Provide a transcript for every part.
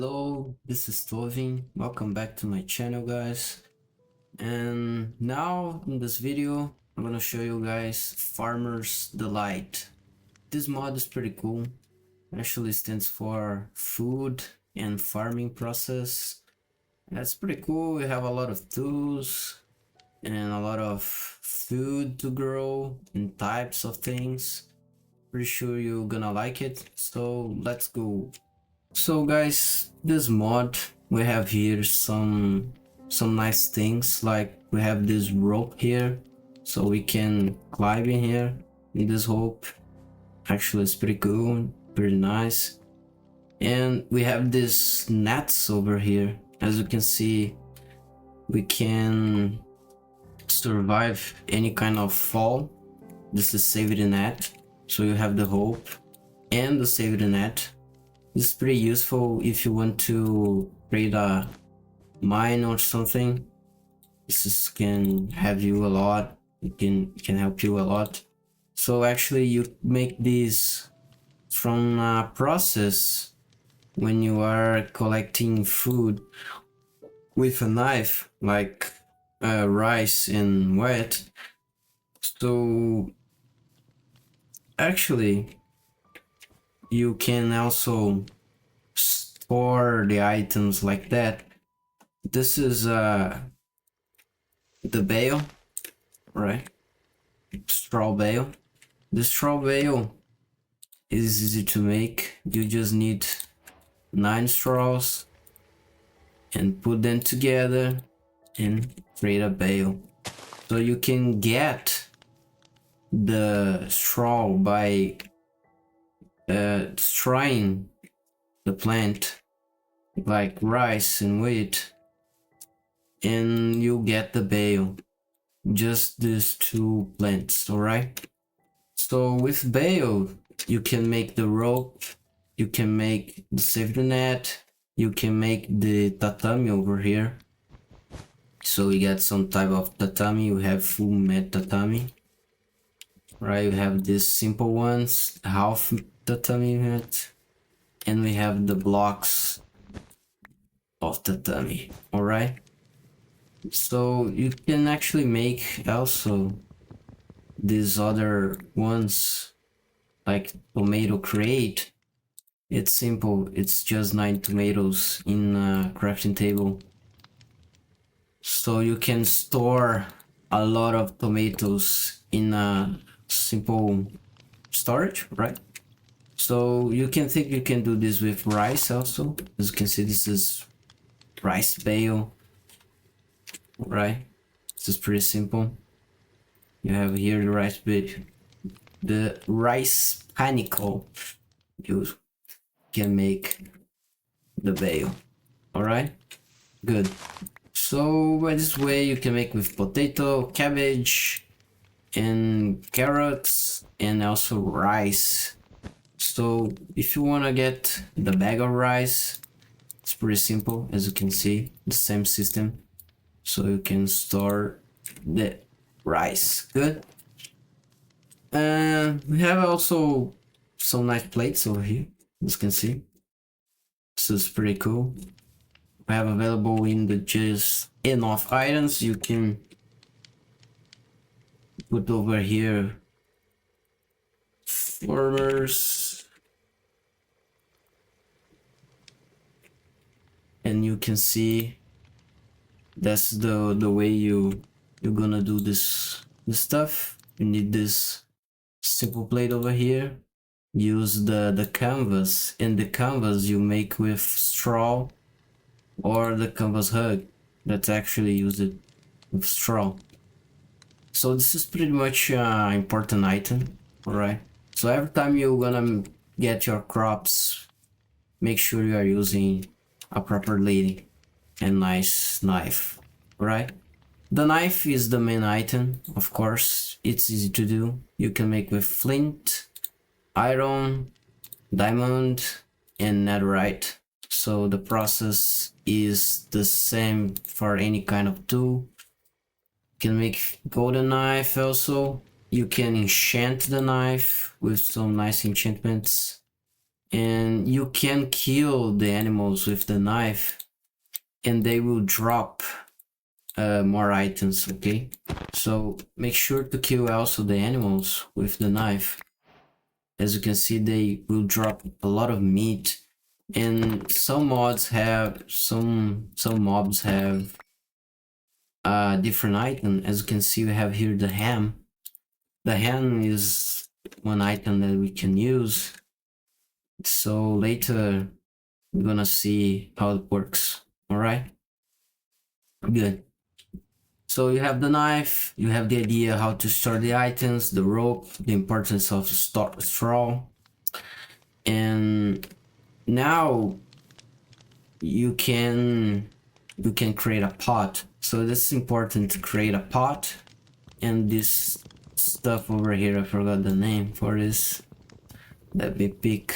Hello, this is Tovin. Welcome back to my channel, guys. And now in this video, I'm gonna show you guys Farmer's Delight. This mod is pretty cool. It actually stands for food and farming process. That's pretty cool. We have a lot of tools and a lot of food to grow and types of things. Pretty sure you're gonna like it. So let's go. So guys, this mod, we have here some nice things, like we have this rope here, so we can climb in here in this rope. Actually, it's pretty cool, pretty nice. And we have this nets over here. As you can see, we can survive any kind of fall. This is safety net, so you have the rope and the safety net. It's pretty useful if you want to create a mine or something. This can have you a lot. It can help you a lot. So actually, you make this from a process when you are collecting food with a knife, like rice and wheat. So actually, you can also store the items like that. This is the bale, right? Straw bale. The straw bale is easy to make. You just need 9 straws and put them together and create a bale. So you can get the straw by destroying the plant, like rice and wheat, and you get the bale. Just these 2 plants, alright? So with bale, you can make the rope, you can make the safety net, you can make the tatami over here. So we get some type of tatami. We have full mat tatami, right? We have these simple ones, half tatami mat, and we have the blocks of tatami. All right, so you can actually make also these other ones, like tomato crate. It's simple. It's just 9 tomatoes in a crafting table, so you can store a lot of tomatoes in a simple storage, right? So you can think you can do this with rice also. As you can see, this is rice bale, right? This is pretty simple. You have here the rice bale, the rice panicle. You can make the bale. All right, good. So by this way, you can make with potato, cabbage, and carrots, and also rice. So if you want to get the bag of rice, it's pretty simple. As you can see, the same system, so you can store the rice. Good. And we have also some nice plates over here, as you can see. This is pretty cool. We have available in the just enough items. You can put over here farmers, and you can see that's the way you're gonna do this stuff. You need this simple plate over here. Use the canvas, and the canvas you make with straw or the canvas hug that's actually used with straw. So this is pretty much important item. All right, so every time you're gonna get your crops, make sure you are using a proper lady and nice knife, right? The knife is the main item, of course. It's easy to do. You can make with flint, iron, diamond, and netherite. So the process is the same for any kind of tool. You can make golden knife also. You can enchant the knife with some nice enchantments. and you can kill the animals with the knife and they will drop more items. Okay, so make sure to kill also the animals with the knife. As you can see, they will drop a lot of meat, and some mobs have different item. As you can see, we have here the ham. The ham is one item that we can use, so later we're gonna see how it works. All right, good. So you have the knife, you have the idea how to store the items, the rope, the importance of straw, and now you can create a pot. So this is important to create a pot. And this stuff over here, I forgot the name for this. Let me pick.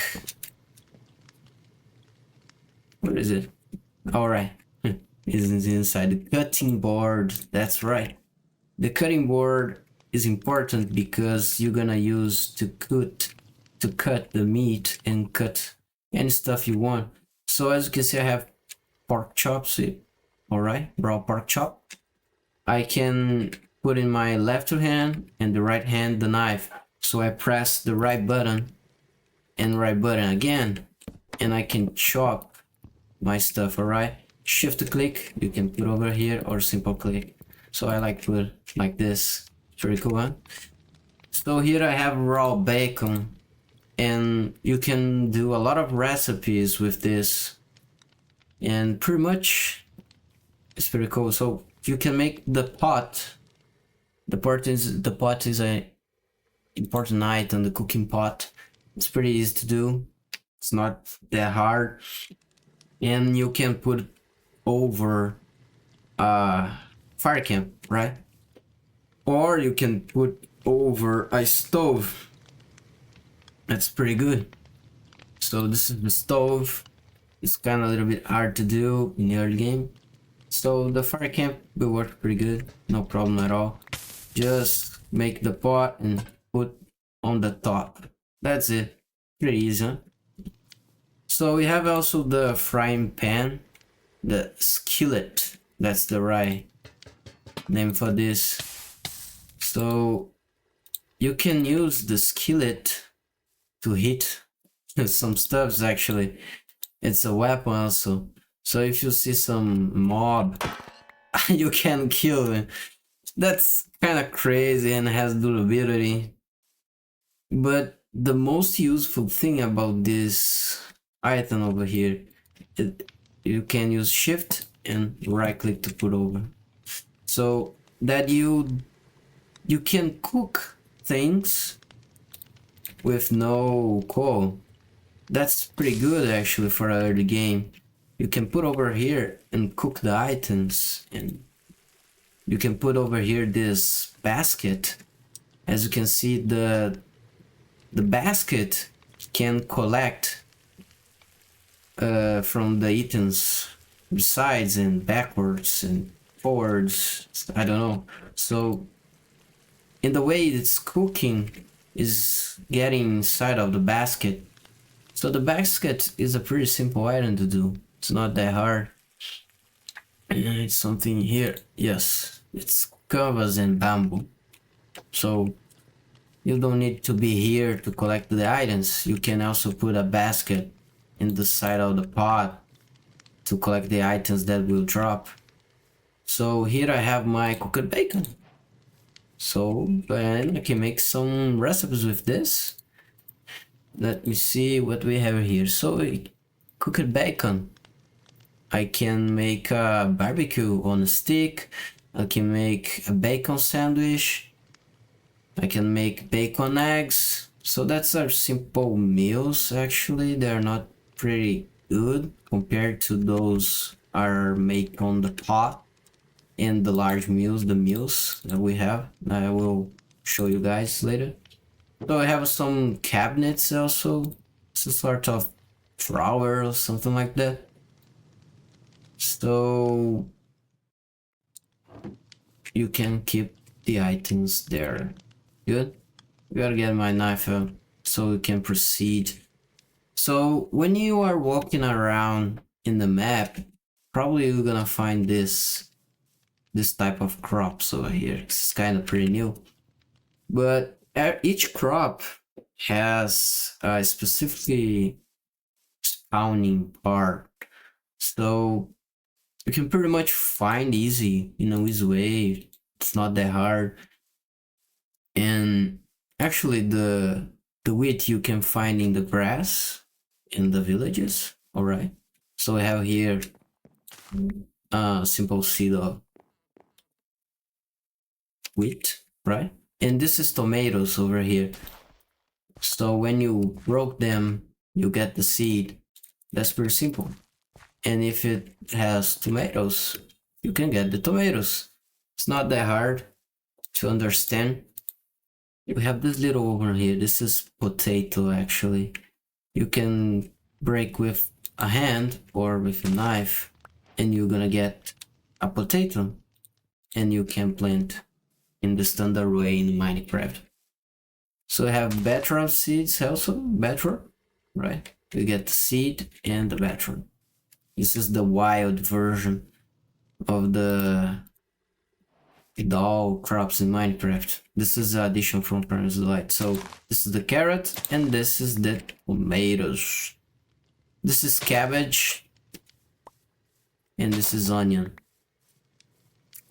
What is it? All right. Is inside the cutting board. That's right. The cutting board is important because you're gonna use to cut the meat and cut any stuff you want. So as you can see, I have pork chops. All right, raw pork chop. I can put in my left hand and the right hand the knife. So I press the right button and right button again, and I can chop my stuff. All right, shift click, you can put over here, or simple click. So I like put like this. Pretty cool, huh? So here I have raw bacon, and you can do a lot of recipes with this, and pretty much it's pretty cool. So you can make the pot. The pot is a important item, the cooking pot. It's pretty easy to do. It's not that hard, and you can put over fire camp, right? Or you can put over a stove. That's pretty good. So this is the stove. It's kind of a little bit hard to do in the early game. So the fire camp will work pretty good, no problem at all. Just make the pot and put on the top. That's it. Pretty easy, huh? So we have also the frying pan, the skillet. That's the right name for this. So you can use the skillet to hit some stuffs. Actually, it's a weapon also. So if you see some mob, you can kill them. That's kind of crazy and has durability. But the most useful thing about this item over here, you can use shift and right click to put over. So that you can cook things with no coal. That's pretty good actually for an early game. You can put over here and cook the items, and you can put over here this basket. As you can see, the basket can collect from the items sides and backwards and forwards. I don't know. So in the way it's cooking is getting inside of the basket. So the basket is a pretty simple item to do. It's not that hard. It's something here. Yes, it's canvas and bamboo. So you don't need to be here to collect the items. You can also put a basket in the side of the pot to collect the items that will drop. So here I have my cooked bacon. So and I can make some recipes with this. Let me see what we have here. So cooked bacon. I can make a barbecue on a stick. I can make a bacon sandwich. I can make bacon eggs. So that's our simple meals. Actually, they're not pretty good compared to those are made on the pot and the large meals, the meals that we have. I will show you guys later. So I have some cabinets also. It's a sort of drawer or something like that. So you can keep the items there. Good. We gotta get my knife out so we can proceed. So when you are walking around in the map, probably you're gonna find this type of crops over here. It's kind of pretty new, but each crop has a specifically spawning part, so you can pretty much find easy in a easy way. It's not that hard. And actually the wheat you can find in the grass in the villages. All right, so I have here a simple seed of wheat, right? And this is tomatoes over here. So when you broke them, you get the seed. That's pretty simple. And if it has tomatoes, you can get the tomatoes. It's not that hard to understand. We have this little over here. This is potato actually. You can break with a hand or with a knife and you're gonna get a potato, and you can plant in the standard way in Minecraft. So I have bedrock seeds also, bedrock, right? You get the seed and the bedrock. This is the wild version of the all crops in Minecraft. This is an addition from Parents Delight. So this is the carrot and this is the tomatoes. This is cabbage and this is onion.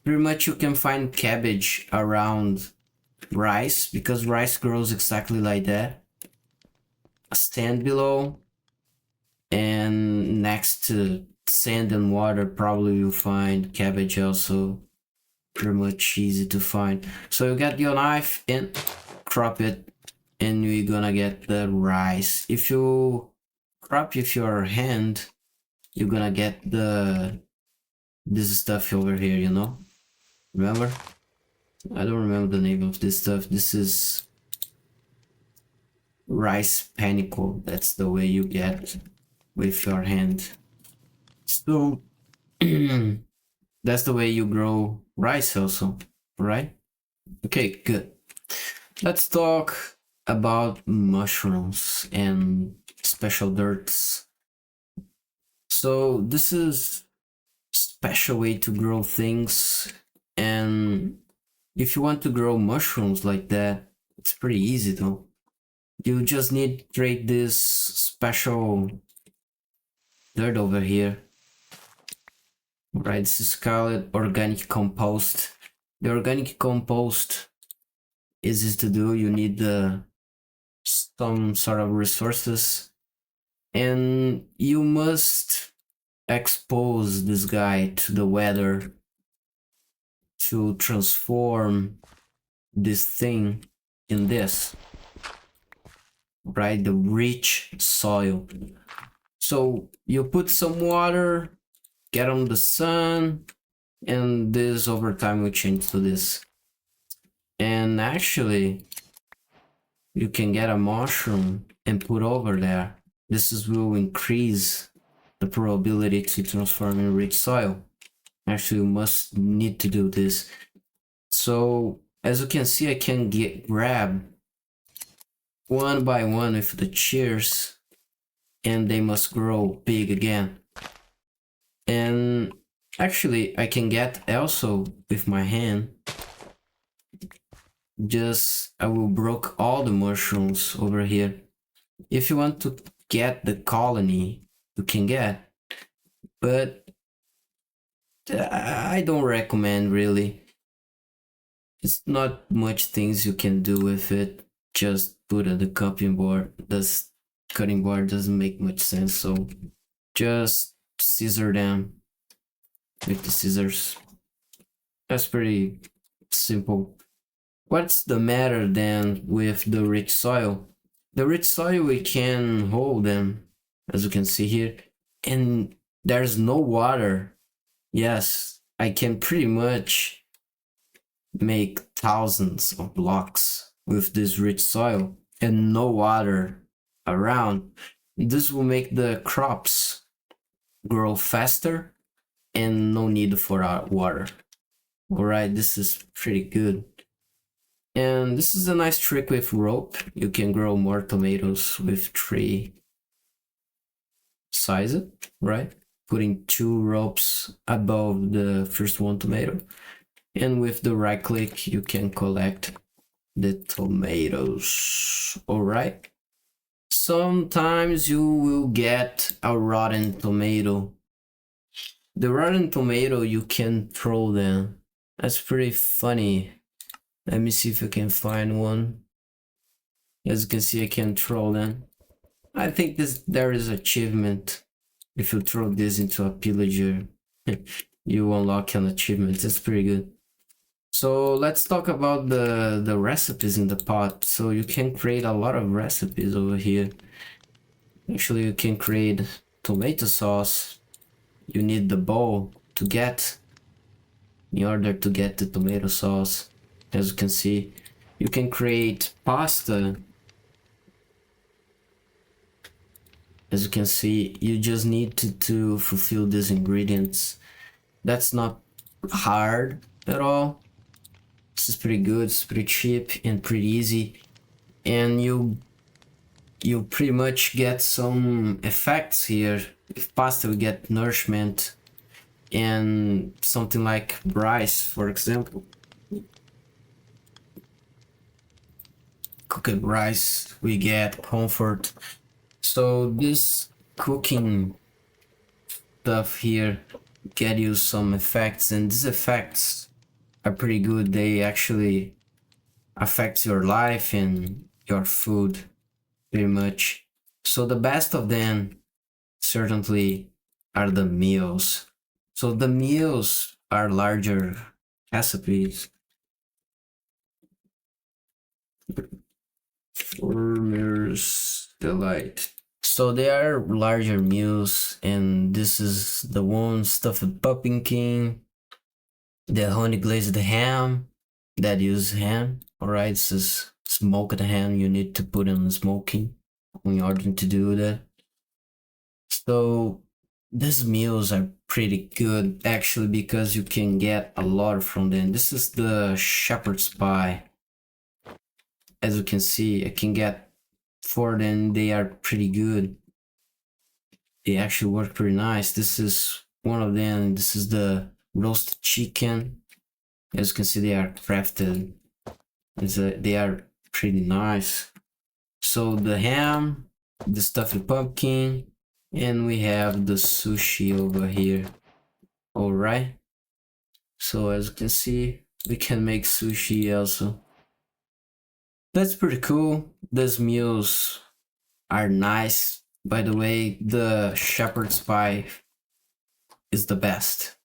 Pretty much you can find cabbage around rice because rice grows exactly like that. A stand below, and next to sand and water probably you'll find cabbage also. Pretty much easy to find. So you get your knife and crop it and you're gonna get the rice. If you crop with your hand, you're gonna get this stuff over here, you know? Remember? I don't remember the name of this stuff. This is rice panicle. That's the way you get with your hand. So that's the way you grow rice also, right? Okay, good. Let's talk about mushrooms and special dirts. So this is special way to grow things, and if you want to grow mushrooms like that, it's pretty easy though. You just need to create this special dirt over here. Right, this is called organic compost. The organic compost is easy to do. You need some sort of resources, and you must expose this guy to the weather to transform this thing in this, right? The rich soil. So you put some water, get on the sun, and this over time will change to this. And actually you can get a mushroom and put over there. Will increase the probability to transform in rich soil. Actually you must need to do this. So as you can see, I can grab one by one with the shears, and they must grow big again. And actually I can get also with my hand. I will broke all the mushrooms over here. If you want to get the colony, you can get, but I don't recommend really. It's not much things you can do with it. Just put on the cutting board. This cutting board doesn't make much sense, so just scissor them with the scissors. That's pretty simple. What's the matter then with the rich soil? The rich soil, we can hold them, as you can see here, and there's no water. Yes, I can pretty much make thousands of blocks with this rich soil and no water around. This will make the crops grow faster and no need for water. Alright, this is pretty good. And this is a nice trick with rope. You can grow more tomatoes with tree size it, right? Putting 2 ropes above the first one tomato. And with the right click, you can collect the tomatoes, all right? Sometimes you will get a rotten tomato. The rotten tomato, you can throw them. That's pretty funny. Let me see if I can find one. As you can see, I can throw them. I think there is achievement. If you throw this into a pillager, you unlock an achievement. That's pretty good. So let's talk about the recipes in the pot. So you can create a lot of recipes over here. Actually, you can create tomato sauce. You need the bowl to get, in order to get the tomato sauce. As you can see, you can create pasta. As you can see, you just need to fulfill these ingredients. That's not hard at all. This is pretty good, it's pretty cheap and pretty easy. And you pretty much get some effects here. With pasta we get nourishment and something like rice, for example. Cooked rice, we get comfort. So this cooking stuff here get you some effects, and these effects are pretty good. They actually affect your life and your food pretty much. So the best of them certainly are the meals. So the meals are larger recipes. Farmer's Delight. So they are larger meals, and this is the one stuffed pumpkin, the honey glazed ham, that use ham. Alright, this is smoked ham. You need to put on smoking in order to do that. So these meals are pretty good actually, because you can get a lot from them. This is the shepherd's pie. As you can see, I can get 4 of them. They are pretty good. They actually work pretty nice. This is one of them. This is the roast chicken. As you can see, they are crafted. They are pretty nice. So the ham, the stuffed pumpkin, and we have the sushi over here. All right. So as you can see, we can make sushi also. That's pretty cool. These meals are nice. By the way, the shepherd's pie is the best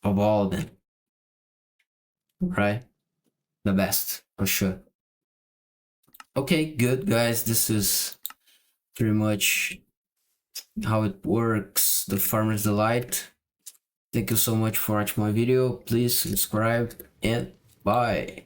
of all of them. Right? The best, for sure. Okay, good guys. This is pretty much how it works, the Farmer's Delight. Thank you so much for watching my video. Please subscribe and bye.